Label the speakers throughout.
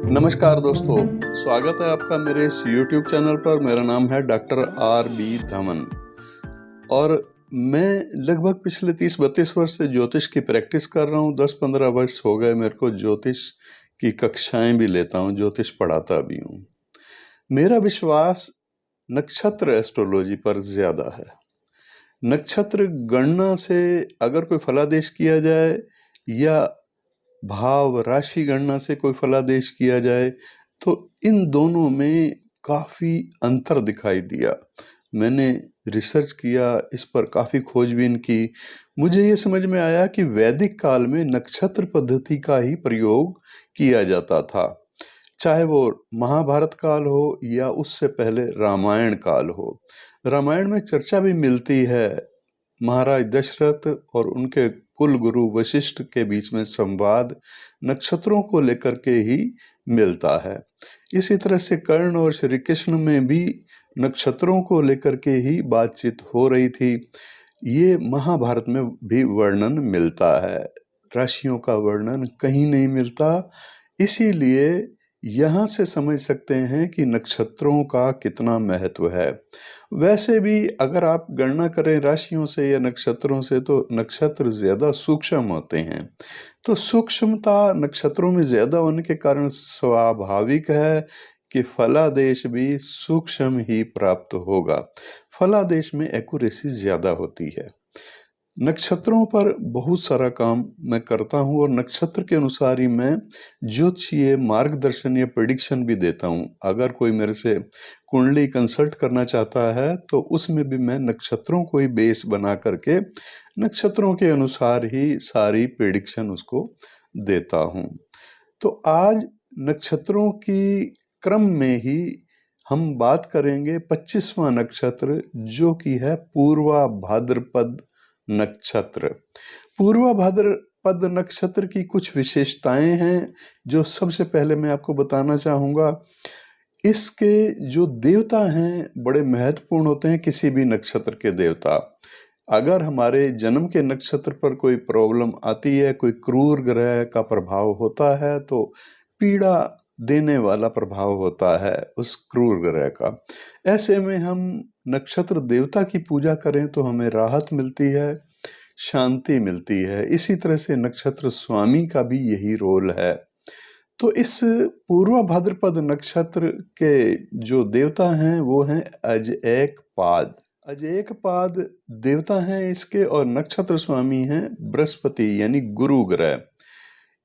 Speaker 1: नमस्कार दोस्तों, स्वागत है आपका मेरे इस YouTube चैनल पर। मेरा नाम है डॉक्टर आर बी धमन और मैं लगभग पिछले 30-32 वर्ष से ज्योतिष की प्रैक्टिस कर रहा हूँ। 10-15 वर्ष हो गए मेरे को ज्योतिष की कक्षाएं भी लेता हूँ, ज्योतिष पढ़ाता भी हूँ। मेरा विश्वास नक्षत्र एस्ट्रोलॉजी पर ज़्यादा है। नक्षत्र गणना से अगर कोई फलादेश किया जाए या भाव राशि गणना से कोई फलादेश किया जाए तो इन दोनों में काफ़ी अंतर दिखाई दिया। मैंने रिसर्च किया, इस पर काफ़ी खोजबीन की। मुझे ये समझ में आया कि वैदिक काल में नक्षत्र पद्धति का ही प्रयोग किया जाता था, चाहे वो महाभारत काल हो या उससे पहले रामायण काल हो। रामायण में चर्चा भी मिलती है महाराज दशरथ और उनके कुल गुरु वशिष्ठ के बीच में संवाद नक्षत्रों को लेकर के ही मिलता है। इसी तरह से कर्ण और श्री कृष्ण में भी नक्षत्रों को लेकर के ही बातचीत हो रही थी। ये महाभारत में भी वर्णन मिलता है, राशियों का वर्णन कहीं नहीं मिलता। इसीलिए यहाँ से समझ सकते हैं कि नक्षत्रों का कितना महत्व है। वैसे भी अगर आप गणना करें राशियों से या नक्षत्रों से तो नक्षत्र ज़्यादा सूक्ष्म होते हैं। तो सूक्ष्मता नक्षत्रों में ज़्यादा होने के कारण स्वाभाविक है कि फलादेश भी सूक्ष्म ही प्राप्त होगा। फलादेश में एक्यूरेसी ज़्यादा होती है। नक्षत्रों पर बहुत सारा काम मैं करता हूँ और नक्षत्र के अनुसार ही मैं ज्योतिषीय मार्गदर्शन या प्रेडिक्शन भी देता हूँ। अगर कोई मेरे से कुंडली कंसल्ट करना चाहता है तो उसमें भी मैं नक्षत्रों को ही बेस बना करके नक्षत्रों के अनुसार ही सारी प्रेडिक्शन उसको देता हूँ। तो आज नक्षत्रों की क्रम में ही हम बात करेंगे 25वां नक्षत्र, जो कि है पूर्वा भाद्रपद नक्षत्र। पूर्वा भाद्रपद नक्षत्र की कुछ विशेषताएं हैं जो सबसे पहले मैं आपको बताना चाहूँगा। इसके जो देवता हैं बड़े महत्वपूर्ण होते हैं, किसी भी नक्षत्र के देवता। अगर हमारे जन्म के नक्षत्र पर कोई प्रॉब्लम आती है, कोई क्रूर ग्रह का प्रभाव होता है तो पीड़ा देने वाला प्रभाव होता है उस क्रूर ग्रह का। ऐसे में हम नक्षत्र देवता की पूजा करें तो हमें राहत मिलती है, शांति मिलती है। इसी तरह से नक्षत्र स्वामी का भी यही रोल है। तो इस पूर्व भाद्रपद नक्षत्र के जो देवता हैं वो हैं अजएकपाद। अजएकपाद देवता हैं इसके और नक्षत्र स्वामी हैं बृहस्पति यानी गुरु ग्रह।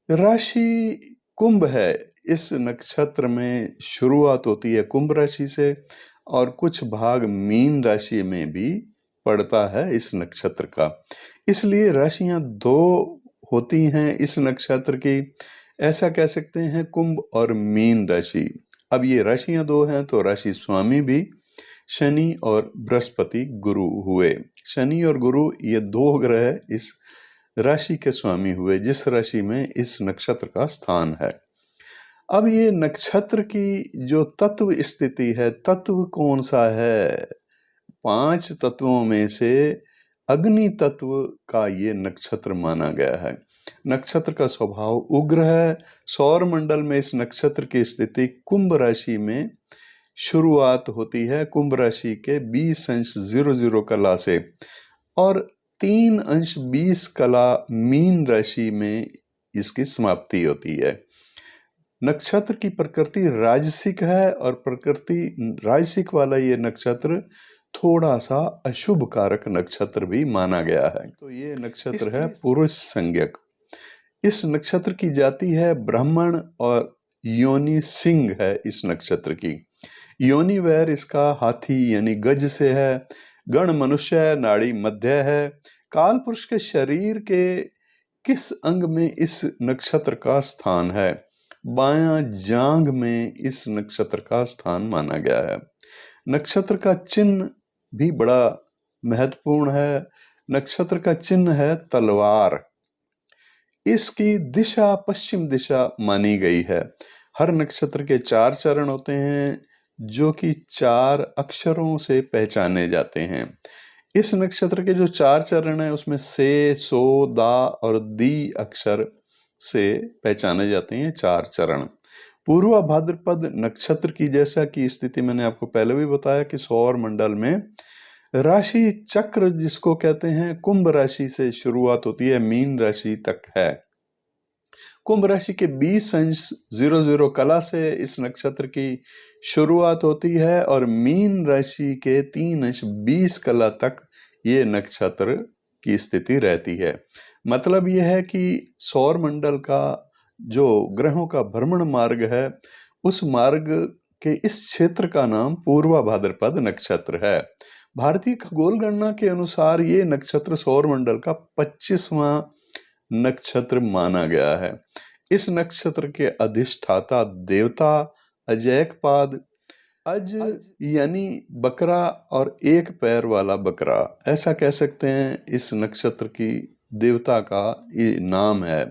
Speaker 1: राशि कुंभ है। इस नक्षत्र में शुरुआत होती है कुंभ राशि से और कुछ भाग मीन राशि में भी पड़ता है इस नक्षत्र का। इसलिए राशियां दो होती हैं इस नक्षत्र की। ऐसा कह सकते हैं कुंभ और मीन राशि। अब ये राशियां दो हैं तो राशि स्वामी भी शनि और बृहस्पति गुरु हुए। शनि और गुरु ये दो ग्रह इस राशि के स्वामी हुए जिस राशि में इस नक्षत्र का स्थान है। अब ये नक्षत्र की जो तत्व स्थिति है, तत्व कौन सा है? 5 तत्वों में से अग्नि तत्व का ये नक्षत्र माना गया है। नक्षत्र का स्वभाव उग्र है। सौर मंडल में इस नक्षत्र की स्थिति कुंभ राशि में शुरुआत होती है, कुंभ राशि के 20 अंश 00 कला से, और 3 अंश 20 कला मीन राशि में इसकी समाप्ति होती है। नक्षत्र की प्रकृति राजसिक है और प्रकृति राजसिक वाला ये नक्षत्र थोड़ा सा अशुभ कारक नक्षत्र भी माना गया है। तो ये नक्षत्र है पुरुष संज्ञक। इस नक्षत्र की जाति है ब्राह्मण और योनि सिंह है इस नक्षत्र की। योनि वैर इसका हाथी यानी गज से है। गण मनुष्य है, नाड़ी मध्य है। काल पुरुष के शरीर के किस अंग में इस नक्षत्र का स्थान है? बायां जांघ में इस नक्षत्र का स्थान माना गया है। नक्षत्र का चिन्ह भी बड़ा महत्वपूर्ण है। नक्षत्र का चिन्ह है तलवार। इसकी दिशा पश्चिम दिशा मानी गई है। हर नक्षत्र के 4 चरण होते हैं जो कि 4 अक्षरों से पहचाने जाते हैं। इस नक्षत्र के जो 4 चरण हैं उसमें से, सो, दा और दी अक्षर से पहचाने जाते हैं 4 चरण। पूर्वा भाद्रपद नक्षत्र की जैसा की स्थिति मैंने आपको पहले भी बताया कि सौर मंडल में राशि चक्र जिसको कहते हैं कुंभ राशि से शुरुआत होती है, मीन राशि तक है। कुंभ राशि के 20 अंश 00 कला से इस नक्षत्र की शुरुआत होती है और मीन राशि के 3 अंश 20 कला तक ये नक्षत्र की स्थिति रहती है। मतलब यह है कि सौर मंडल का जो ग्रहों का भ्रमण मार्ग है, उस मार्ग के इस क्षेत्र का नाम पूर्वा भाद्रपद नक्षत्र है। भारतीय खगोल गणना के अनुसार ये नक्षत्र सौर मंडल का 25वां नक्षत्र माना गया है। इस नक्षत्र के अधिष्ठाता देवता अजैकपाद, अज यानी बकरा और एक पैर वाला बकरा, ऐसा कह सकते हैं इस नक्षत्र की देवता का ये नाम है।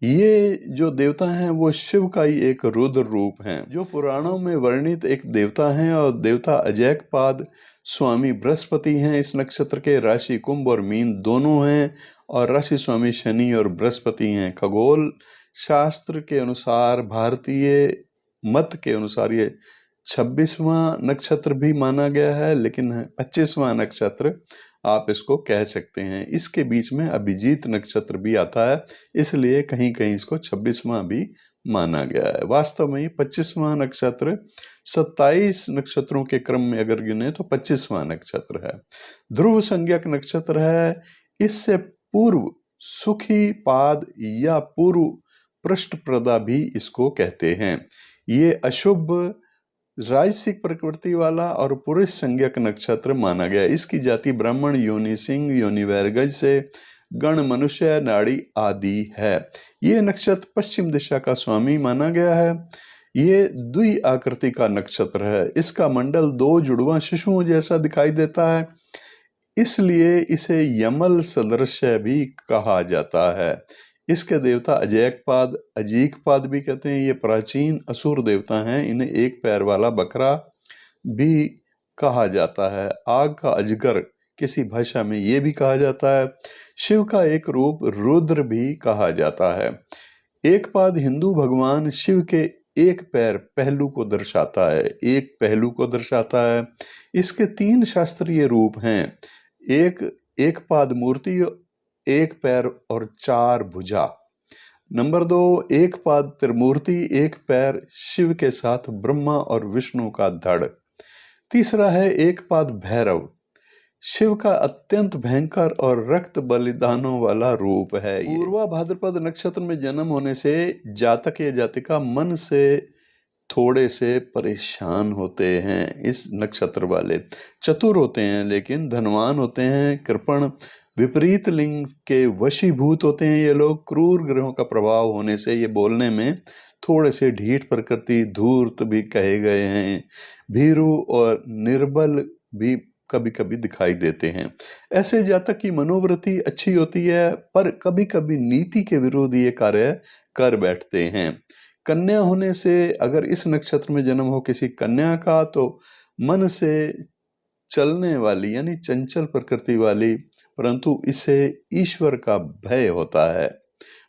Speaker 1: ये जो देवता हैं वो शिव का ही एक रुद्र रूप हैं, जो पुराणों में वर्णित एक देवता हैं। और देवता अजैकपाद स्वामी बृहस्पति हैं। इस नक्षत्र के राशि कुंभ और मीन दोनों हैं और राशि स्वामी शनि और बृहस्पति हैं। खगोल शास्त्र के अनुसार, भारतीय मत के अनुसार ये 26वां नक्षत्र भी माना गया है, लेकिन 25वां नक्षत्र आप इसको कह सकते हैं। इसके बीच में अभिजीत नक्षत्र भी आता है, इसलिए कहीं कहीं इसको 26वां भी माना गया है। वास्तव में 25वां नक्षत्र 27 नक्षत्रों के क्रम में अगर गिने तो 25वां नक्षत्र है। ध्रुव संज्ञक नक्षत्र है। इससे पूर्व सुखी पाद या पूर्व पृष्ठप्रदा भी इसको कहते हैं। ये अशुभ राजसिक प्रकृति वाला और पुरुष संज्ञक नक्षत्र माना गया। इसकी जाति ब्राह्मण, योनि सिंह, योनि वैरगज से, गण मनुष्य, नाड़ी आदि है। ये नक्षत्र पश्चिम दिशा का स्वामी माना गया है। ये द्वि आकृति का नक्षत्र है। इसका मंडल 2 जुड़वा शिशुओं जैसा दिखाई देता है, इसलिए इसे यमल सदृश्य भी कहा जाता है। इसके देवता अजैकपाद, अजीकपाद भी कहते हैं। ये प्राचीन असुर देवता हैं। इन्हें एक पैर वाला बकरा भी कहा जाता है। आग का अजगर किसी भाषा में ये भी कहा जाता है। शिव का एक रूप रुद्र भी कहा जाता है। एक पाद हिंदू भगवान शिव के एक पैर पहलू को दर्शाता है, एक पहलू को दर्शाता है। इसके 3 शास्त्रीय रूप हैं। एक पाद मूर्ति, एक पैर और 4 भुजा। नंबर 2 एक पाद त्रिमूर्ति, एक पैर, शिव के साथ ब्रह्मा और विष्णु का धड़। तीसरा है एक पाद भैरव, शिव का अत्यंत भयंकर और रक्त बलिदानों वाला रूप है। पूर्वा भाद्रपद नक्षत्र में जन्म होने से जातक या जातिका मन से थोड़े से परेशान होते हैं। इस नक्षत्र वाले चतुर होते हैं लेकिन धनवान होते हैं, कृपण, विपरीत लिंग के वशीभूत होते हैं। ये लोग क्रूर ग्रहों का प्रभाव होने से ये बोलने में थोड़े से ढीठ प्रकृति, धूर्त भी कहे गए हैं, भीरू और निर्बल भी कभी कभी दिखाई देते हैं। ऐसे जातक की मनोवृत्ति अच्छी होती है, पर कभी कभी नीति के विरुद्ध ये कार्य कर बैठते हैं। कन्या होने से, अगर इस नक्षत्र में जन्म हो किसी कन्या का, तो मन से चलने वाली यानी चंचल प्रकृति वाली, परंतु इसे ईश्वर का भय होता है।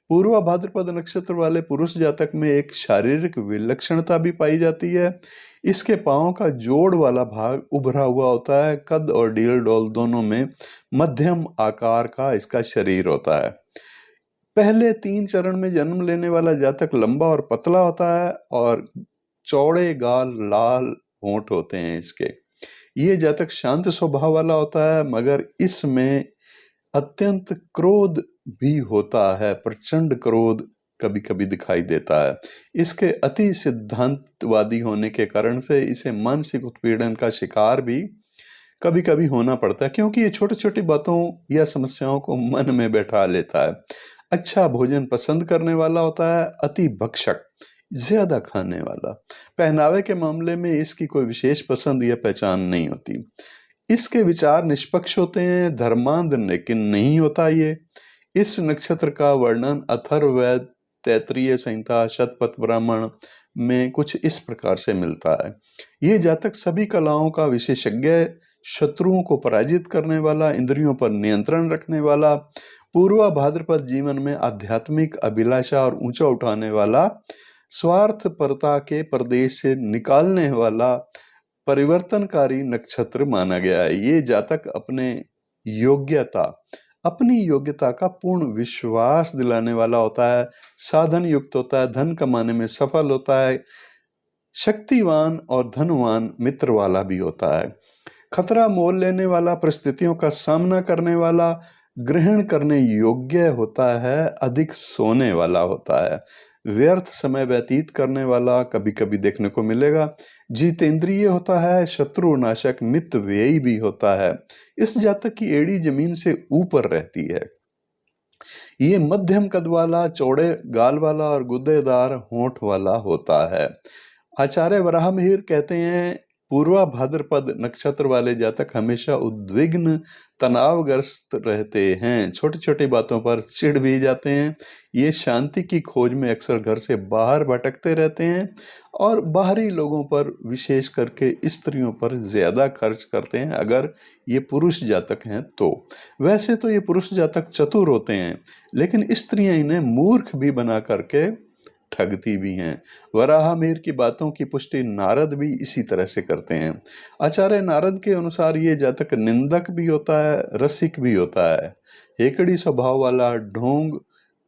Speaker 1: पूर्वा भाद्रपद नक्षत्र वाले पुरुष जातक में एक शारीरिक विलक्षणता भी पाई जाती है। इसके पांव का जोड़ वाला भाग उभरा हुआ होता है। कद और डील डोल दोनों में मध्यम आकार का इसका शरीर होता है। पहले 3 चरण में जन्म लेने वाला जातक लंबा और पतला होता है और चौड़े गाल, लाल होंठ होते हैं इसके। ये जातक शांत स्वभाव वाला होता है, मगर इसमें अत्यंत क्रोध भी होता है। प्रचंड क्रोध कभी कभी दिखाई देता है। इसके अति सिद्धांतवादी होने के कारण से इसे मानसिक उत्पीड़न का शिकार भी कभी कभी होना पड़ता है, क्योंकि ये छोटी छोटी बातों या समस्याओं को मन में बैठा लेता है। अच्छा भोजन पसंद करने वाला होता है, अति भक्षक, ज्यादा खाने वाला। पहनावे के मामले में इसकी कोई विशेष पसंद या पहचान नहीं होती। इसके विचार निष्पक्ष होते हैं, धर्मांध लेकिन नहीं होता ये। इस नक्षत्र का वर्णन अथर्ववेद, तैत्तिरीय संहिता, शतपथ ब्राह्मण में कुछ इस प्रकार से मिलता है। ये जातक सभी कलाओं का विशेषज्ञ, शत्रुओं को पराजित करने वाला, इंद्रियों पर नियंत्रण रखने वाला, पूर्वा भाद्रपद जीवन में आध्यात्मिक अभिलाषा और ऊंचा उठाने वाला स्वार्थपरता के प्रदेश से निकालने वाला परिवर्तनकारी नक्षत्र माना गया है। ये जातक योग्यता अपनी योग्यता का पूर्ण विश्वास दिलाने वाला होता है, साधन युक्त होता है, धन कमाने में सफल होता है, शक्तिवान और धनवान मित्र वाला भी होता है, खतरा मोल लेने वाला, परिस्थितियों का सामना करने वाला, ग्रहण करने योग्य होता है, अधिक सोने वाला होता है, व्यर्थ समय व्यतीत करने वाला कभी कभी देखने को मिलेगा, जितेंद्रिय होता है, शत्रुनाशक, मित व्ययी भी होता है। इस जातक की एड़ी जमीन से ऊपर रहती है। ये मध्यम कद वाला, चौड़े गाल वाला और गुद्देदार होंठ वाला होता है। आचार्य वराहमिहिर कहते हैं, पूर्वा भाद्रपद नक्षत्र वाले जातक हमेशा उद्विग्न, तनावग्रस्त रहते हैं, छोटी छोटी बातों पर चिढ़ भी जाते हैं। ये शांति की खोज में अक्सर घर से बाहर भटकते रहते हैं और बाहरी लोगों पर, विशेष करके स्त्रियों पर ज्यादा खर्च करते हैं अगर ये पुरुष जातक हैं तो। वैसे तो ये पुरुष जातक चतुर होते हैं, लेकिन स्त्रियां इन्हें मूर्ख भी बना करके ठगती भी हैं। वराहमिहिर की बातों की पुष्टि नारद भी इसी तरह से करते हैं। आचार्य नारद के अनुसार ये जातक निंदक भी होता है, रसिक भी होता है, हेकड़ी स्वभाव वाला, ढोंग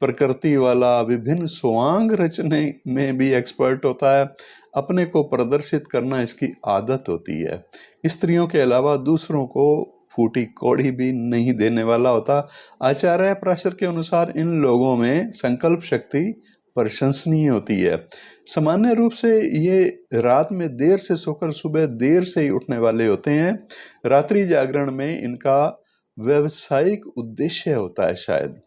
Speaker 1: प्रकृति वाला, विभिन्न स्वांग रचने में भी एक्सपर्ट होता है, अपने को प्रदर्शित करना इसकी आदत होती है। स्त्रियों के अलावा दूसरों को फूटी कौड़ी भी नहीं देने वाला होता। आचार्य पराशर के अनुसार इन लोगों में संकल्प शक्ति प्रशंसनीय होती है। सामान्य रूप से ये रात में देर से सोकर सुबह देर से ही उठने वाले होते हैं। रात्रि जागरण में इनका व्यवसायिक उद्देश्य होता है शायद।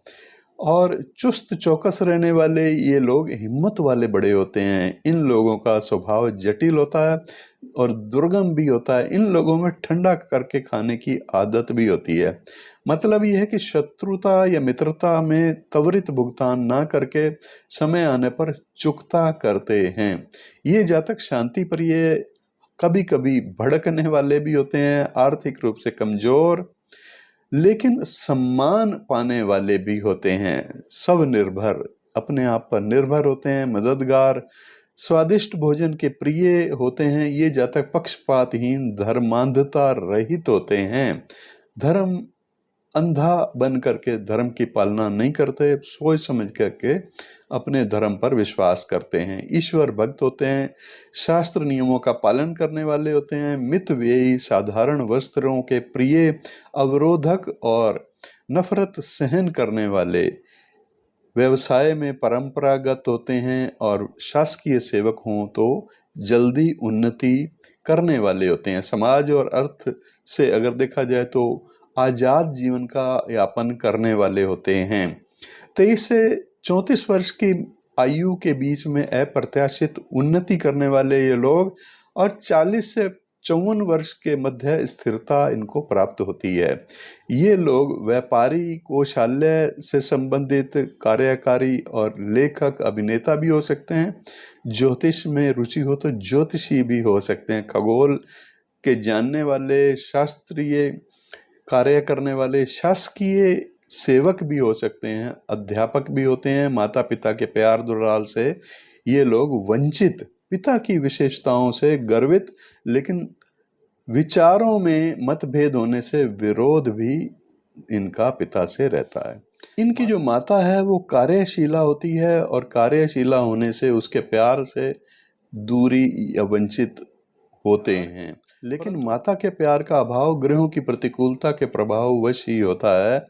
Speaker 1: और चुस्त चौकस रहने वाले ये लोग हिम्मत वाले बड़े होते हैं। इन लोगों का स्वभाव जटिल होता है और दुर्गम भी होता है। इन लोगों में ठंडा करके खाने की आदत भी होती है। मतलब यह है कि शत्रुता या मित्रता में त्वरित भुगतान ना करके समय आने पर चुकता करते हैं। ये जातक शांति प्रिय, कभी कभी भड़कने वाले भी होते हैं, आर्थिक रूप से कमजोर लेकिन सम्मान पाने वाले भी होते हैं, सब निर्भर, अपने आप पर निर्भर होते हैं, मददगार, स्वादिष्ट भोजन के प्रिय होते हैं। ये जातक पक्षपातहीन, धर्मांधता रहित होते हैं, धर्म अंधा बन करके धर्म की पालना नहीं करते, सोच समझ करके अपने धर्म पर विश्वास करते हैं, ईश्वर भक्त होते हैं, शास्त्र नियमों का पालन करने वाले होते हैं, मित व्ययी, साधारण वस्त्रों के प्रिय, अवरोधक और नफरत सहन करने वाले, व्यवसाय में परंपरागत होते हैं और शासकीय सेवक हों तो जल्दी उन्नति करने वाले होते हैं। समाज और अर्थ से अगर देखा जाए तो आजाद जीवन का यापन करने वाले होते हैं। 23 से 34 वर्ष की आयु के बीच में अप्रत्याशित उन्नति करने वाले ये लोग और 40 से 54 वर्ष के मध्य स्थिरता इनको प्राप्त होती है। ये लोग व्यापारी, कोषालय से संबंधित, कार्यकारी और लेखक, अभिनेता भी हो सकते हैं। ज्योतिष में रुचि हो तो ज्योतिषी भी हो सकते हैं। खगोल के जानने वाले, शास्त्रीय कार्य करने वाले, शासकीय सेवक भी हो सकते हैं, अध्यापक भी होते हैं। माता पिता के प्यार दुलार से ये लोग वंचित, पिता की विशेषताओं से गर्वित, लेकिन विचारों में मतभेद होने से विरोध भी इनका पिता से रहता है। इनकी जो माता है वो कार्यशीला होती है और कार्यशीला होने से उसके प्यार से दूरी या वंचित होते हैं। लेकिन माता के प्यार का अभाव ग्रहों की प्रतिकूलता के प्रभाव वश ही होता है।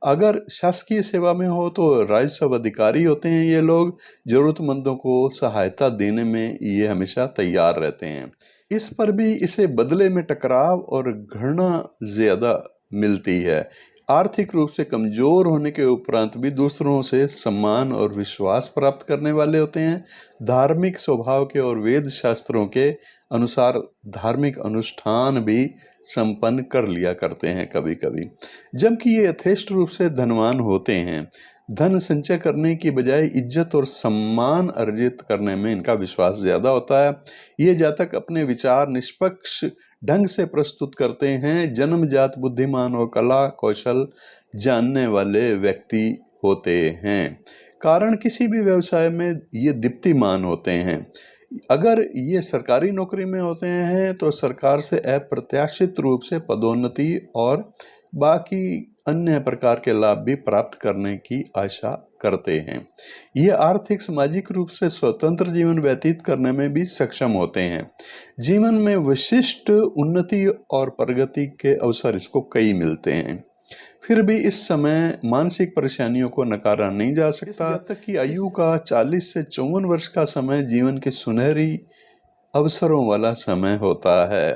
Speaker 1: अगर शासकीय सेवा में हो तो राजस्व अधिकारी होते हैं ये लोग, जरूरतमंदों को सहायता देने में ये हमेशा तैयार रहते हैं। इस पर भी इसे बदले में टकराव और घृणा ज्यादा मिलती है। आर्थिक रूप से कमजोर होने के उपरांत भी दूसरों से सम्मान और विश्वास प्राप्त करने वाले होते हैं। धार्मिक स्वभाव के और वेद शास्त्रों के अनुसार धार्मिक अनुष्ठान भी संपन्न कर लिया करते हैं कभी कभी। जबकि ये यथेष्ट रूप से धनवान होते हैं। धन संचय करने की बजाय इज्जत और सम्मान अर्जित करने में इनका विश्वास ज्यादा होता है। ये जातक अपने विचार निष्पक्ष ढंग से प्रस्तुत करते हैं। जन्मजात बुद्धिमान और कला कौशल जानने वाले व्यक्ति होते हैं। कारण किसी भी व्यवसाय में ये दीप्तिमान होते हैं। अगर ये सरकारी नौकरी में होते हैं तो सरकार से अप्रत्याशित रूप से पदोन्नति और बाकी अन्य प्रकार के लाभ भी प्राप्त करने की आशा करते हैं। ये आर्थिक सामाजिक रूप से स्वतंत्र जीवन व्यतीत करने में भी सक्षम होते हैं। जीवन में विशिष्ट उन्नति और प्रगति के अवसर इसको कई मिलते हैं। फिर भी इस समय मानसिक परेशानियों को नकारा नहीं जा सकता। जब तक की आयु का 40 से 54 वर्ष का समय जीवन के सुनहरी अवसरों वाला समय होता है।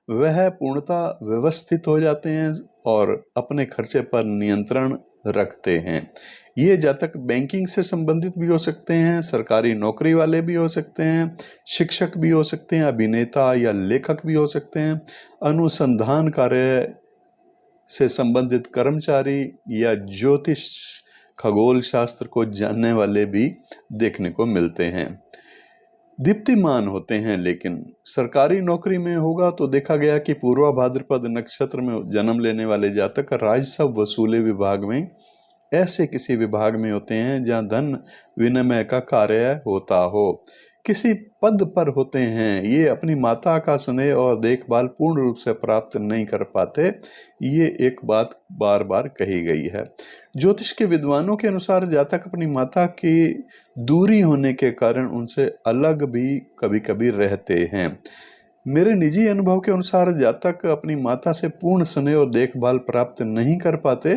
Speaker 1: वह पूर्णतः व्यवस्थित हो जाते हैं और अपने खर्चे पर नियंत्रण रखते हैं। ये जातक बैंकिंग से संबंधित भी हो सकते हैं, सरकारी नौकरी वाले भी हो सकते हैं, शिक्षक भी हो सकते हैं, अभिनेता या लेखक भी हो सकते हैं, अनुसंधान कार्य से संबंधित कर्मचारी या ज्योतिष खगोल शास्त्र को जानने वाले भी देखने को मिलते हैं। दीप्तिमान होते हैं, लेकिन सरकारी नौकरी में होगा तो देखा गया कि पूर्वा भाद्रपद नक्षत्र में जन्म लेने वाले जातक राजस्व वसूली विभाग में ऐसे किसी विभाग में होते हैं जहां धन विनिमय का कार्य होता हो। किसी पद पर होते हैं, ये अपनी माता का स्नेह और देखभाल पूर्ण रूप से प्राप्त नहीं कर पाते। ये एक बात बार बार कही गई है। ज्योतिष के विद्वानों के अनुसार जातक अपनी माता की दूरी होने के कारण उनसे अलग भी कभी कभी रहते हैं। मेरे निजी अनुभव के अनुसार जातक अपनी माता से पूर्ण स्नेह और देखभाल प्राप्त नहीं कर पाते,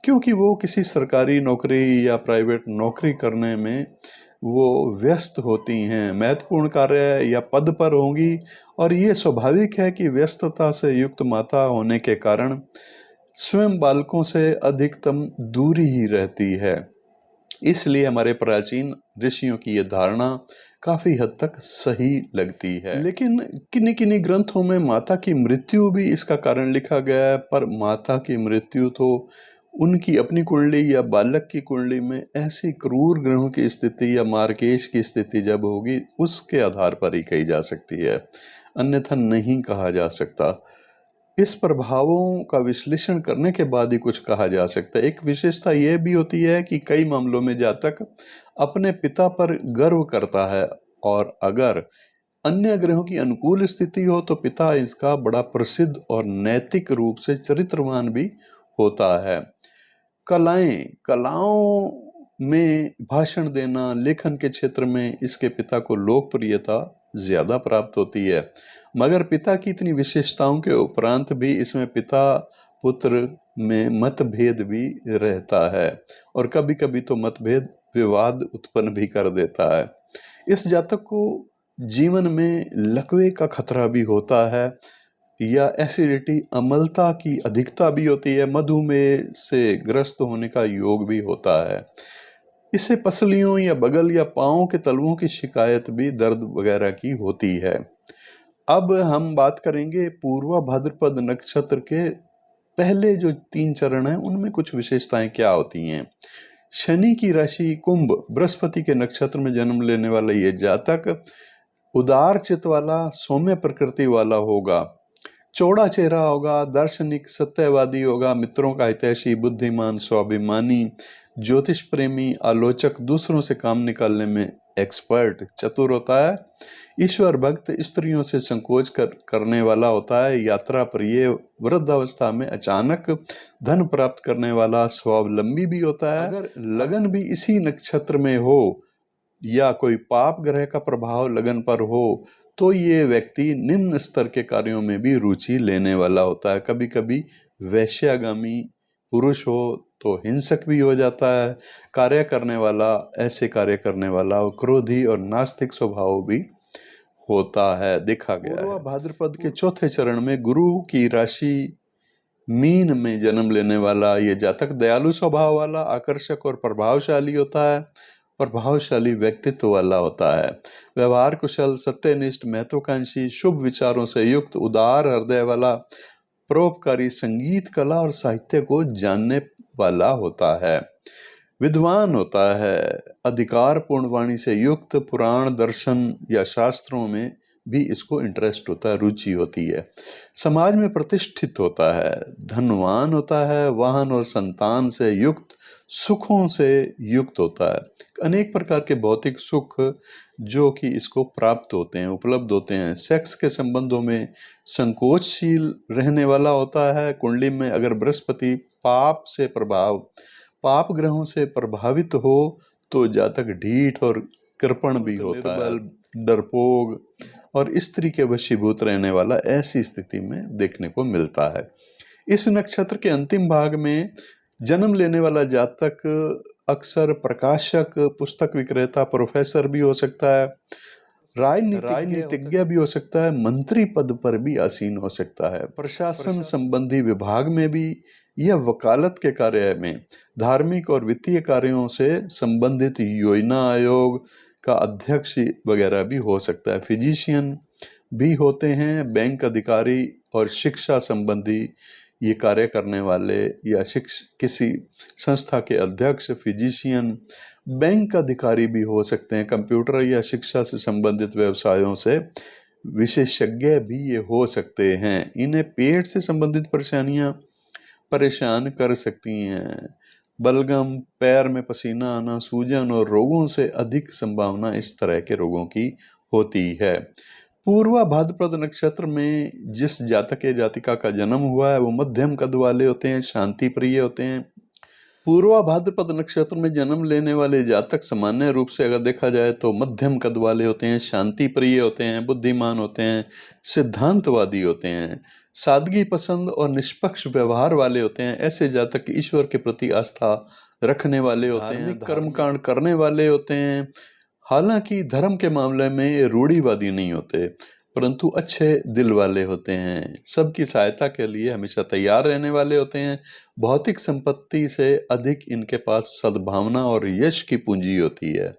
Speaker 1: क्योंकि वो किसी सरकारी नौकरी या प्राइवेट नौकरी करने में वो व्यस्त होती हैं, महत्वपूर्ण कार्य या पद पर होंगी, और ये स्वाभाविक है कि व्यस्तता से युक्त माता होने के कारण स्वयं बालकों से अधिकतम दूरी ही रहती है। इसलिए हमारे प्राचीन ऋषियों की ये धारणा काफी हद तक सही लगती है। लेकिन किन्हीं किन्हीं ग्रंथों में माता की मृत्यु भी इसका कारण लिखा गया है, पर माता की मृत्यु तो उनकी अपनी कुंडली या बालक की कुंडली में ऐसी क्रूर ग्रहों की स्थिति या मार्केश की स्थिति जब होगी उसके आधार पर ही कही जा सकती है, अन्यथा नहीं कहा जा सकता। इस प्रभावों का विश्लेषण करने के बाद ही कुछ कहा जा सकता है। एक विशेषता यह भी होती है कि कई मामलों में जातक अपने पिता पर गर्व करता है, और अगर अन्य ग्रहों की अनुकूल स्थिति हो तो पिता इसका बड़ा प्रसिद्ध और नैतिक रूप से चरित्रवान भी होता है। कलाओं में भाषण देना, लेखन के क्षेत्र में इसके पिता को लोकप्रियता ज्यादा प्राप्त होती है। मगर पिता की इतनी विशेषताओं के उपरांत भी इसमें पिता पुत्र में मतभेद भी रहता है, और कभी कभी तो मतभेद विवाद उत्पन्न भी कर देता है। इस जातक को जीवन में लकवे का खतरा भी होता है, या एसिडिटी अम्लता की अधिकता भी होती है, मधुमेह से ग्रस्त होने का योग भी होता है। इससे पसलियों या बगल या पांव के तलवों की शिकायत भी, दर्द वगैरह की होती है। अब हम बात करेंगे पूर्वा भाद्रपद नक्षत्र के पहले जो 3 चरण हैं उनमें कुछ विशेषताएं क्या होती हैं। शनि की राशि कुंभ, बृहस्पति के नक्षत्र में जन्म लेने वाला ये जातक उदार चित्त वाला, सौम्य प्रकृति वाला होगा, चौड़ा चेहरा होगा, दार्शनिक, सत्यवादी होगा, मित्रों का हितैषी, बुद्धिमान, स्वाभिमानी, ज्योतिष प्रेमी, आलोचक, दूसरों से काम निकालने में एक्सपर्ट, चतुर होता है, ईश्वर भक्त, स्त्रियों से संकोच करने वाला होता है, यात्रा प्रिय, वृद्धावस्था में अचानक धन प्राप्त करने वाला, स्वावलंबी भी होता है। अगर लगन भी इसी नक्षत्र में हो या कोई पाप ग्रह का प्रभाव लगन पर हो तो ये व्यक्ति निम्न स्तर के कार्यों में भी रुचि लेने वाला होता है। कभी कभी वैश्यागामी पुरुष हो तो हिंसक भी हो जाता है, ऐसे कार्य करने वाला और क्रोधी और नास्तिक स्वभाव भी होता है, देखा गया है। भाद्रपद के चौथे चरण में गुरु की राशि मीन में जन्म लेने वाला ये जातक दयालु स्वभाव वाला, आकर्षक और प्रभावशाली होता है, प्रभावशाली व्यक्तित्व वाला होता है, व्यवहार कुशल, सत्यनिष्ठ, महत्वाकांक्षी, शुभ विचारों से युक्त, उदार हृदय वाला, परोपकारी, संगीत, कला और साहित्य को जानने वाला होता है, विद्वान होता है, अधिकार पूर्ण वाणी से युक्त, पुराण, दर्शन या शास्त्रों में भी इसको इंटरेस्ट होता है, रुचि होती है। समाज में प्रतिष्ठित होता है, धनवान होता है, वाहन और संतान से युक्त, सुखों से युक्त होता है। अनेक प्रकार के भौतिक सुख जो कि इसको प्राप्त होते हैं, उपलब्ध होते हैं। सेक्स के संबंधों में संकोचशील रहने वाला होता है। कुंडली में अगर बृहस्पति पाप ग्रहों से प्रभावित हो तो जातक ढीठ और कृपण भी होता है, डरपोक और स्त्री के वशीभूत रहने वाला ऐसी स्थिति में देखने को मिलता है। इस नक्षत्र के अंतिम भाग में जन्म लेने वाला जातक अक्सर प्रकाशक, पुस्तक विक्रेता, प्रोफेसर भी हो सकता है, राजनीतिज्ञ भी हो सकता है, मंत्री पद पर भी आसीन हो सकता है, प्रशासन संबंधी विभाग में भी, यह वकालत के कार्य में, धार्मिक और वित्तीय कार्यों से संबंधित योजना आयोग का अध्यक्ष वगैरह भी हो सकता है। फिजिशियन भी होते हैं, बैंक अधिकारी और शिक्षा संबंधी ये कार्य करने वाले या किसी संस्था के अध्यक्ष, फिजिशियन, बैंक अधिकारी भी हो सकते हैं। कंप्यूटर या शिक्षा से संबंधित व्यवसायों से विशेषज्ञ भी ये हो सकते हैं। इन्हें पेट से संबंधित परेशान कर सकती हैं। बलगम, पैर में पसीना आना, सूजन और रोगों से अधिक संभावना इस तरह के रोगों की होती है। पूर्वा भाद्रपद नक्षत्र में जिस जातक या जातिका का जन्म हुआ है वो मध्यम कद वाले होते हैं, शांति प्रिय होते हैं। पूर्वा भाद्रपद नक्षत्र में जन्म लेने वाले जातक सामान्य रूप से अगर देखा जाए तो मध्यम कद वाले होते हैं, शांति प्रिय होते हैं, बुद्धिमान होते हैं, सिद्धांतवादी होते हैं, सादगी पसंद और निष्पक्ष व्यवहार वाले होते हैं। ऐसे जातक ईश्वर के प्रति आस्था रखने वाले होते हैं, कर्मकांड करने वाले होते हैं। हालांकि धर्म के मामले में ये रूढ़िवादी नहीं होते, परंतु अच्छे दिल वाले होते हैं, सबकी सहायता के लिए हमेशा तैयार रहने वाले होते हैं। भौतिक संपत्ति से अधिक इनके पास सद्भावना और यश की पूंजी होती है।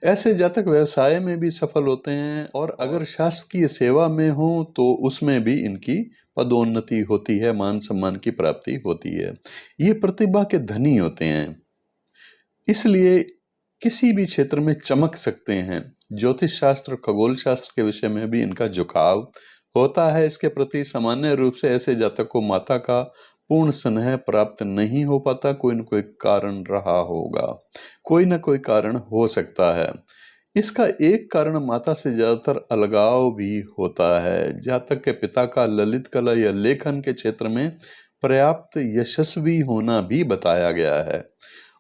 Speaker 1: ऐसे जातक व्यवसाय में भी सफल होते हैं और अगर शासकीय सेवा में हो तो उसमें भी इनकी पदोन्नति होती है, मान सम्मान की प्राप्ति होती है। ये प्रतिभा के धनी होते हैं, इसलिए किसी भी क्षेत्र में चमक सकते हैं। ज्योतिष शास्त्र, खगोल शास्त्र के विषय में भी इनका झुकाव होता है। इसके प्रति सामान्य रूप से ऐसे जातक को माता का पूर्ण स्नेह प्राप्त नहीं हो पाता, कोई न कोई कारण रहा होगा, कोई न कोई कारण हो सकता है। इसका एक कारण माता से ज्यादातर अलगाव भी होता है। जातक के पिता का ललित कला या लेखन के क्षेत्र में पर्याप्त यशस्वी होना भी बताया गया है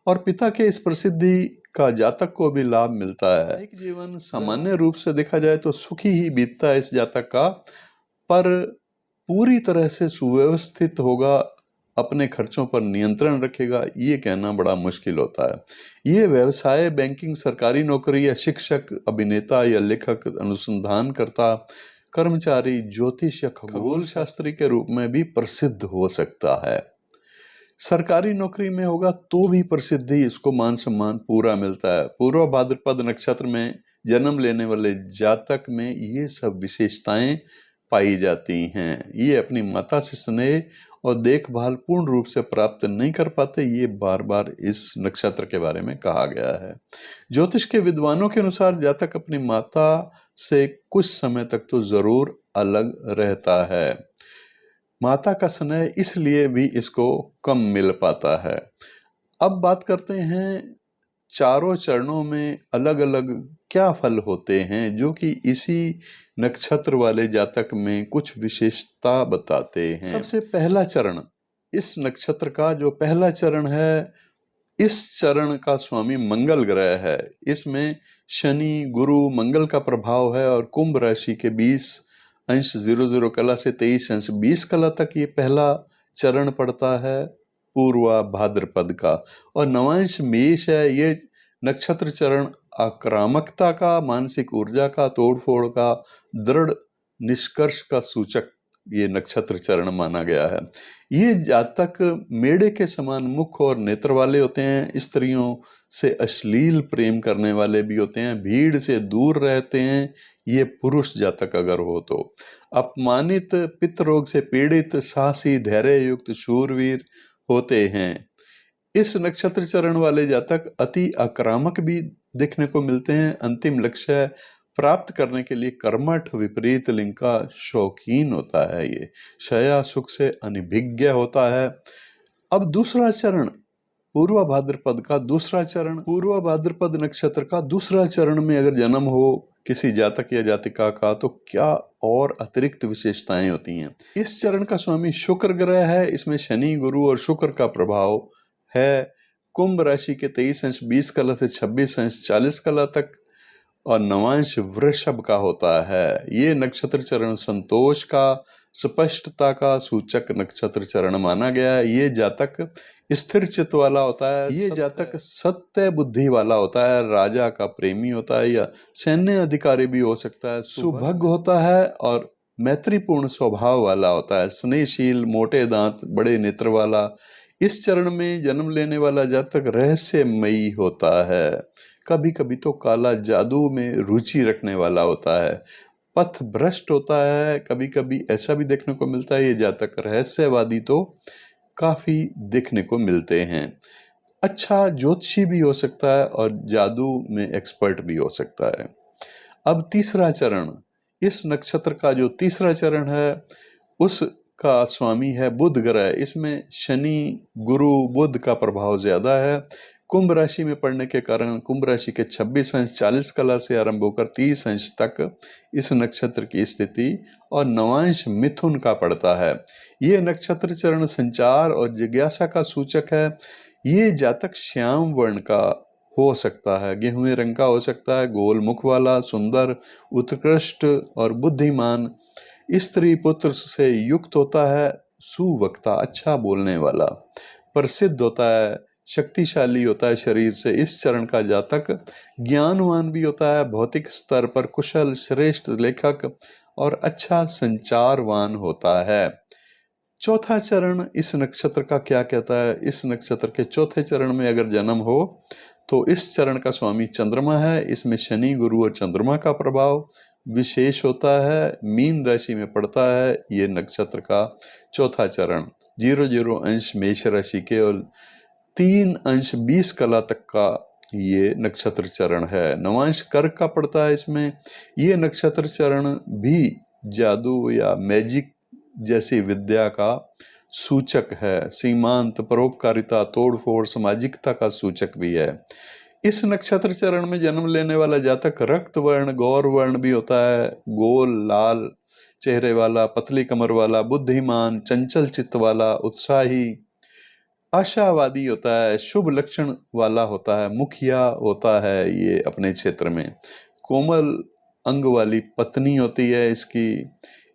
Speaker 1: और पिता के इस प्रसिद्धि का जातक को भी लाभ मिलता है। एक जीवन सामान्य रूप से देखा जाए तो सुखी ही बीतता है इस जातक का, पर पूरी तरह से सुव्यवस्थित होगा, अपने खर्चों पर नियंत्रण रखेगा, ये कहना बड़ा मुश्किल होता है। ये व्यवसाय, बैंकिंग, सरकारी नौकरी या शिक्षक, अभिनेता या लेखक, अनुसंधानकर्ता, कर्मचारी, ज्योतिष या खगोल शास्त्री के रूप में भी प्रसिद्ध हो सकता है। सरकारी नौकरी में होगा तो भी प्रसिद्धि, इसको मान सम्मान पूरा मिलता है। पूर्व भाद्रपद नक्षत्र में जन्म लेने वाले जातक में ये सब विशेषताएं पाई जाती हैं। ये अपनी माता से स्नेह और देखभाल पूर्ण रूप से प्राप्त नहीं कर पाते, ये बार बार इस नक्षत्र के बारे में कहा गया है। ज्योतिष के विद्वानों के अनुसार जातक अपनी माता से कुछ समय तक तो जरूर अलग रहता है। माता का स्नेह इसलिए भी इसको कम मिल पाता है। अब बात करते हैं चारों चरणों में अलग अलग क्या फल होते हैं जो कि इसी नक्षत्र वाले जातक में कुछ विशेषता बताते हैं। सबसे पहला चरण, इस नक्षत्र का जो पहला चरण है, इस चरण का स्वामी मंगल ग्रह है। इसमें शनि, गुरु, मंगल का प्रभाव है और कुंभ राशि के 20 अंश 00 कला से 23 अंश 20 कला तक ये पहला चरण पड़ता है पूर्वा भाद्रपद का। और नवांश मेष है। ये नक्षत्र चरण आक्रामकता का, मानसिक ऊर्जा का, तोड़फोड़ का, दृढ़ निष्कर्ष का सूचक ये नक्षत्र चरण माना गया है। ये जातक मेढे के समान मुख और नेत्र वाले होते हैं, स्त्रियों से अश्लील प्रेम करने वाले भी होते हैं, भीड़ से दूर रहते हैं। ये पुरुष जातक अगर हो तो अपमानित, पित्त रोग से पीड़ित, साहसी, धैर्य युक्त, शूरवीर होते हैं। इस नक्षत्र चरण वाले जातक अति आक्रामक भी देखने को मिलते हैं। अंतिम लक्ष्य प्राप्त करने के लिए कर्मठ विपरीत लिंग का शौकीन होता है। ये शया सुख से अनभिज्ञ होता है। अब दूसरा चरण, पूर्व भाद्रपद का दूसरा चरण, पूर्व भाद्रपद नक्षत्र का दूसरा चरण में अगर जन्म हो किसी जातक या जातिका का, तो क्या और अतिरिक्त विशेषताएं होती हैं। इस चरण का स्वामी शुक्र ग्रह है। इसमें शनि, गुरु और शुक्र का प्रभाव है। कुंभ राशि के 23 अंश 20 कला से 26 अंश 40 कला तक और नवांश वृषभ का होता है। ये नक्षत्र चरण संतोष का, स्पष्टता का सूचक नक्षत्र चरण माना गया है। ये जातक स्थिर चित्त वाला होता है। ये जातक सत्य बुद्धि वाला होता है, राजा का प्रेमी होता है या सैन्य अधिकारी भी हो सकता है, सुभग होता है और मैत्रीपूर्ण स्वभाव वाला होता है, स्नेहशील, मोटे दांत, बड़े नेत्र वाला। इस चरण में जन्म लेने वाला जातक रहस्यमयी होता है। कभी कभी तो काला जादू में रुचि रखने वाला होता है, पथ भ्रष्ट होता है। कभी कभी ऐसा भी देखने को मिलता है ये जातक रहस्यवादी तो काफी देखने को मिलते हैं। अच्छा ज्योतिषी भी हो सकता है और जादू में एक्सपर्ट भी हो सकता है। अब तीसरा चरण, इस नक्षत्र का जो तीसरा चरण है उसका स्वामी है बुध ग्रह। इसमें शनि, गुरु, बुध का प्रभाव ज्यादा है। कुंभ राशि में पड़ने के कारण कुंभ राशि के 26 अंश 40 कला से आरंभ होकर 30 अंश तक इस नक्षत्र की स्थिति और नवांश मिथुन का पड़ता है। ये नक्षत्र चरण संचार और जिज्ञासा का सूचक है। ये जातक श्याम वर्ण का हो सकता है, गेहूं रंग का हो सकता है, गोल मुख वाला, सुंदर, उत्कृष्ट और बुद्धिमान, स्त्री पुत्र से युक्त होता है, सुवक्ता, अच्छा बोलने वाला, प्रसिद्ध होता है, शक्तिशाली होता है शरीर से। इस चरण का जातक ज्ञानवान भी होता है, भौतिक स्तर पर कुशल, श्रेष्ठ लेखक और अच्छा संचारवान होता है। चौथा चरण इस नक्षत्र का क्या कहता है। इस नक्षत्र के चौथे चरण में अगर जन्म हो तो इस चरण का स्वामी चंद्रमा है। इसमें शनि, गुरु और चंद्रमा का प्रभाव विशेष होता है। मीन राशि में पड़ता है ये नक्षत्र का चौथा चरण। 00 अंश मेष राशि के और 3 अंश 20 कला तक का ये नक्षत्र चरण है। नवांश कर्क का पड़ता है इसमें। ये नक्षत्र चरण भी जादू या मैजिक जैसी विद्या का सूचक है। सीमांत, परोपकारिता, तोड़फोड़, सामाजिकता का सूचक भी है। इस नक्षत्र चरण में जन्म लेने वाला जातक रक्त वर्ण, गौर वर्ण भी होता है, गोल लाल चेहरे वाला, पतली कमर वाला, बुद्धिमान, चंचल चित्त वाला, उत्साही, आशावादी होता है, शुभ लक्षण वाला होता है, मुखिया होता है ये अपने क्षेत्र में, कोमल अंग वाली पत्नी होती है इसकी।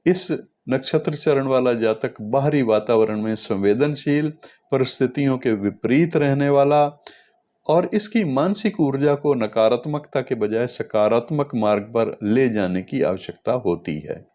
Speaker 1: इस नक्षत्र चरण वाला जातक बाहरी वातावरण में संवेदनशील, परिस्थितियों के विपरीत रहने वाला और इसकी मानसिक ऊर्जा को नकारात्मकता के बजाय सकारात्मक मार्ग पर ले जाने की आवश्यकता होती है।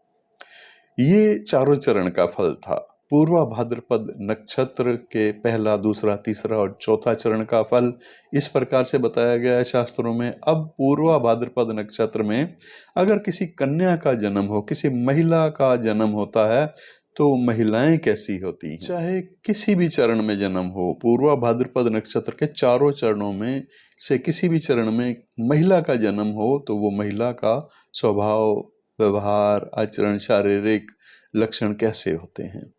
Speaker 1: ये चारों चरण का फल था। पूर्वा भाद्रपद नक्षत्र के पहला, दूसरा, तीसरा और चौथा चरण का फल इस प्रकार से बताया गया है शास्त्रों में। अब पूर्वा भाद्रपद नक्षत्र में अगर किसी कन्या का जन्म हो, किसी महिला का जन्म होता है तो महिलाएं कैसी होती हैं। चाहे किसी भी चरण में जन्म हो, पूर्वा भाद्रपद नक्षत्र के चारों चरणों में से किसी भी चरण में महिला का जन्म हो तो वो महिला का स्वभाव, व्यवहार, आचरण, शारीरिक लक्षण कैसे होते हैं।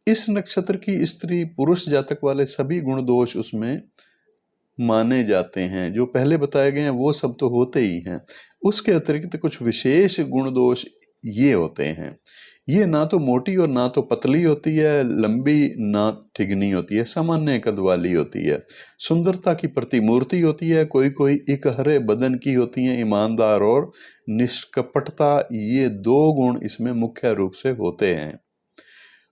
Speaker 1: इस नक्षत्र की स्त्री पुरुष जातक वाले सभी गुण दोष उसमें माने जाते हैं। जो पहले बताए गए हैं वो सब तो होते ही हैं, उसके अतिरिक्त कुछ विशेष गुण दोष ये होते हैं। ये ना तो मोटी और ना तो पतली होती है, लंबी ना ठिगनी होती है, सामान्य कद वाली होती है, सुंदरता की प्रतिमूर्ति होती है, कोई कोई इकहरे बदन की होती है, ईमानदार और निष्कपटता, ये दो गुण इसमें मुख्य रूप से होते हैं।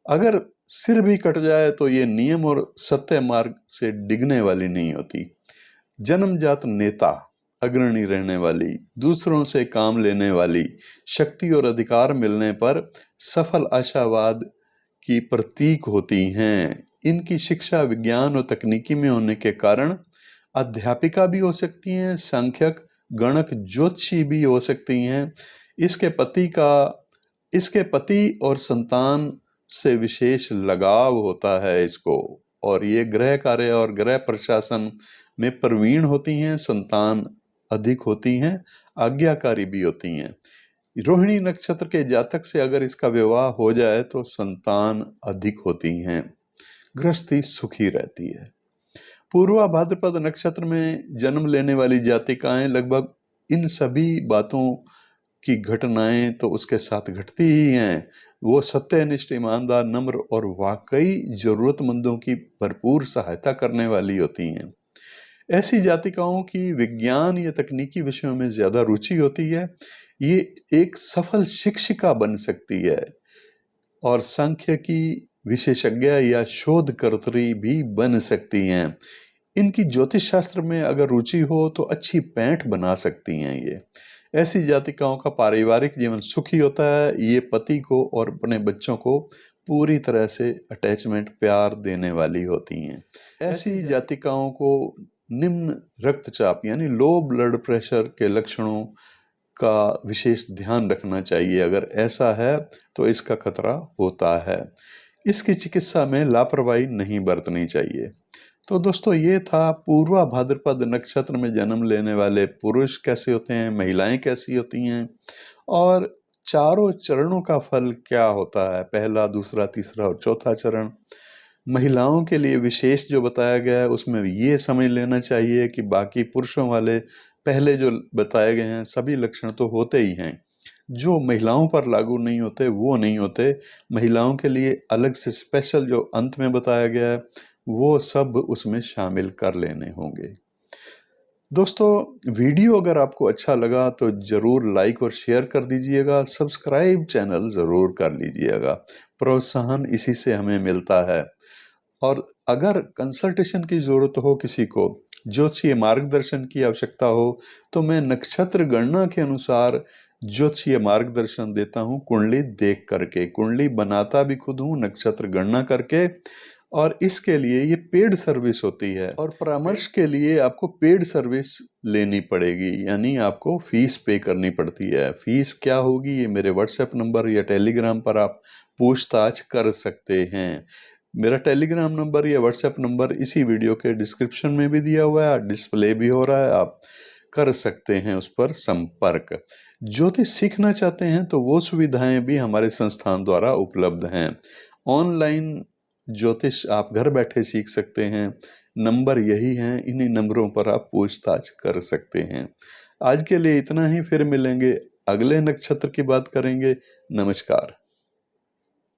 Speaker 1: अगर सिर भी कट जाए तो ये नियम और सत्य मार्ग से डिगने वाली नहीं होती। जन्मजात नेता, अग्रणी रहने वाली, दूसरों से काम लेने वाली, शक्ति और अधिकार मिलने पर सफल आशावाद की प्रतीक होती हैं। इनकी शिक्षा विज्ञान और तकनीकी में होने के कारण अध्यापिका भी हो सकती हैं, सांख्यक, गणक, ज्योतिषी भी हो सकती हैं। इसके पति और संतान से विशेष लगाव होता है इसको, और ये गृह कार्य और गृह प्रशासन में प्रवीण होती हैं। संतान अधिक होती हैं, आज्ञाकारी भी होती हैं। रोहिणी नक्षत्र के जातक से अगर इसका विवाह हो जाए तो संतान अधिक होती हैं, गृहस्थी सुखी रहती है। पूर्वा भाद्रपद नक्षत्र में जन्म लेने वाली जातिकाएं लगभग इन सभी बातों की घटनाएं तो उसके साथ घटती ही हैं। वो सत्यनिष्ठ, ईमानदार, नम्र और वाकई जरूरतमंदों की भरपूर सहायता करने वाली होती हैं। ऐसी जातिकाओं की विज्ञान या तकनीकी विषयों में ज्यादा रुचि होती है। ये एक सफल शिक्षिका बन सकती है और सांख्यिकी विशेषज्ञ या शोधकर्त्री भी बन सकती हैं। इनकी ज्योतिष शास्त्र में अगर रुचि हो तो अच्छी पैंठ बना सकती हैं। ये ऐसी जातिकाओं का पारिवारिक जीवन सुखी होता है। ये पति को और अपने बच्चों को पूरी तरह से अटैचमेंट, प्यार देने वाली होती हैं। ऐसी जातिकाओं को निम्न रक्तचाप यानी लो ब्लड प्रेशर के लक्षणों का विशेष ध्यान रखना चाहिए। अगर ऐसा है तो इसका खतरा होता है। इसकी चिकित्सा में लापरवाही नहीं बरतनी चाहिए। तो दोस्तों, ये था पूर्वा भाद्रपद नक्षत्र में जन्म लेने वाले पुरुष कैसे होते हैं, महिलाएं कैसी होती हैं और चारों चरणों का फल क्या होता है, पहला, दूसरा, तीसरा और चौथा चरण। महिलाओं के लिए विशेष जो बताया गया है उसमें ये समझ लेना चाहिए कि बाकी पुरुषों वाले पहले जो बताए गए हैं सभी लक्षण तो होते ही हैं। जो महिलाओं पर लागू नहीं होते वो नहीं होते। महिलाओं के लिए अलग से स्पेशल जो अंत में बताया गया है वो सब उसमें शामिल कर लेने होंगे। दोस्तों, वीडियो अगर आपको अच्छा लगा तो जरूर लाइक और शेयर कर दीजिएगा। सब्सक्राइब चैनल जरूर कर लीजिएगा। प्रोत्साहन इसी से हमें मिलता है। और अगर कंसल्टेशन की जरूरत हो, किसी को ज्योतिषीय मार्गदर्शन की आवश्यकता हो, तो मैं नक्षत्र गणना के अनुसार ज्योतिषीय मार्गदर्शन देता हूँ, कुंडली देख करके। कुंडली बनाता भी खुद हूँ, नक्षत्र गणना करके। और इसके लिए ये पेड सर्विस होती है और परामर्श के लिए आपको पेड सर्विस लेनी पड़ेगी, यानी आपको फीस पे करनी पड़ती है। फीस क्या होगी ये मेरे व्हाट्सएप नंबर या टेलीग्राम पर आप पूछताछ कर सकते हैं। मेरा टेलीग्राम नंबर या व्हाट्सएप नंबर इसी वीडियो के डिस्क्रिप्शन में भी दिया हुआ है, डिस्प्ले भी हो रहा है, आप कर सकते हैं उस पर संपर्क। ज्योतिष सीखना चाहते हैं तो वो सुविधाएं भी हमारे संस्थान द्वारा उपलब्ध हैं। ऑनलाइन ज्योतिष आप घर बैठे सीख सकते हैं। नंबर यही हैं, इन्हीं नंबरों पर आप पूछताछ कर सकते हैं। आज के लिए इतना ही, फिर मिलेंगे, अगले नक्षत्र की बात करेंगे। नमस्कार।